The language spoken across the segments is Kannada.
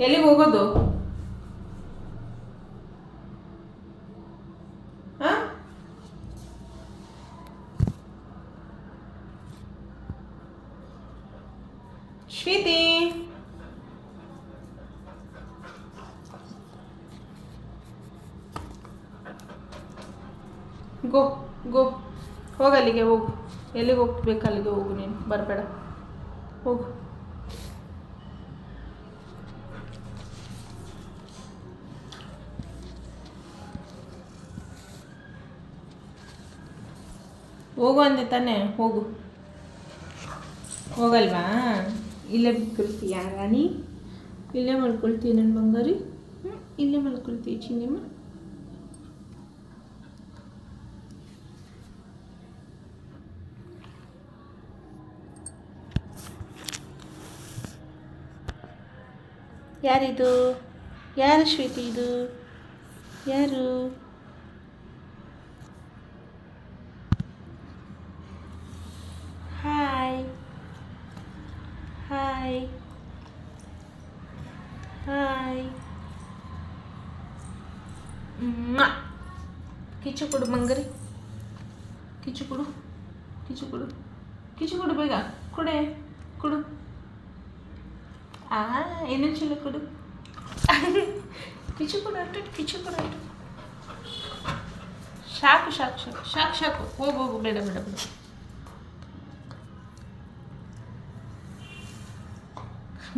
ಎಲ್ಲಿಗೆ ಹೋಗೋದು? ಹಾಂ, ಶ್ವೇತಿ, ಗೋ ಗೋ, ಹೋಗು ಅಲ್ಲಿಗೆ, ಹೋಗು. ಎಲ್ಲಿಗೆ ಹೋಗ್ಬೇಕು ಅಲ್ಲಿಗೆ ಹೋಗು, ನೀನು ಬರಬೇಡ, ಹೋಗು. ಹೋಗು ಅಂದೆ ತಾನೇ, ಹೋಗು. ಹೋಗಲ್ವಾ? ಇಲ್ಲೇ ಬಿಟ್ಕೊಳ್ತೀಯ ರಾಣಿ? ಇಲ್ಲೇ ಮಲ್ಕೊಳ್ತೀಯ ನನ್ನ ಬಂಗಾರಿ? ಇಲ್ಲೇ ಮಲ್ಕೊಳ್ತೀಯ ಚಿನ್ನಮ್ಮ? ಯಾರಿದು? ಯಾರು ಶ್ವೇತಿ ಇದು? ಯಾರು? Hi hi hi. ಕಿಚ್ಚು ಕೊಡು ಮಂಗರಿ, ಕಿಚ್ಚು ಕೊಡು, ಕಿಚ್ಚು ಕೊಡು, ಕಿಚ್ಚು ಕೊಡು, ಬೇಗ ಕೊಡೆ, ಕೊಡು. ಇನ್ನೂ ಚಲೋ ಕೊಡು. ಕಿಚ್ಚು ಕೊಡು, ಅಟ್ಟು ಕಿಚ್ಚು ಕೊಡು, ಅಟ್ಟು. ಸಾಕು ಸಾಕು ಸಾಕು ಸಾಕು ಸಾಕು, ಹೋಗು ಹೋಗು, ಬೇಡ ಬೇಡ ಬೇಡ.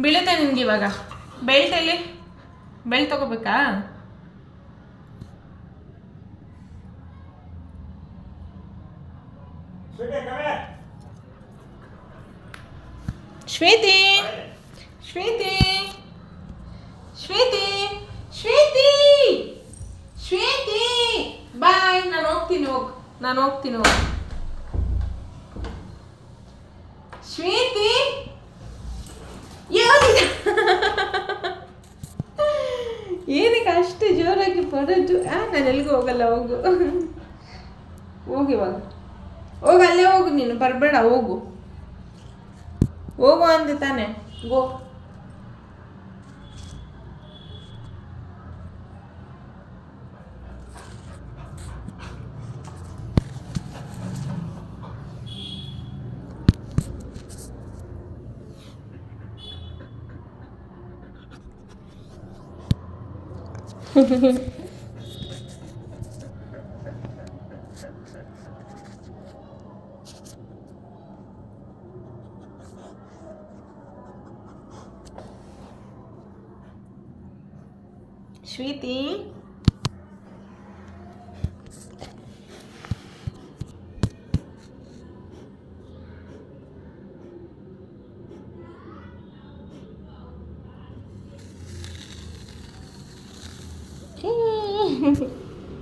ಬೀಳುತ್ತೆ ನಿನ್ಗೆ ಇವಾಗ. ಬೆಲ್ಟ್ ಎಲ್ಲಿ? ಬೆಲ್ಟ್ ತಗೋಬೇಕಾ? ಶ್ವೇತಿ, ಶ್ವೇತಿ, ಶ್ವೇತಿ, ಶ್ವೇತಿ, ಶ್ವೇತಿ, ಬಾಯ್. ನಾನು ಹೋಗ್ತೀನಿ, ಹೋಗು. ನಾನು ಹೋಗ್ತೀನಿ, ಹೋಗು. ಶ್ವೇತಿ, ಏನಕ್ಕೆ ಅಷ್ಟು ಜೋರಾಗಿ ಪಡೋದು? ನಾನು ಎಲ್ಲಿಗೂ ಹೋಗಲ್ಲ, ಹೋಗು. ಹೋಗು ಇವಾಗ, ಹೋಗು, ಅಲ್ಲೇ ಹೋಗು, ನೀನು ಬರಬೇಡ, ಹೋಗು. ಹೋಗು ಅಂದೆ ತಾನೆ, ಗೋ. ಶ್ವೇತಿ,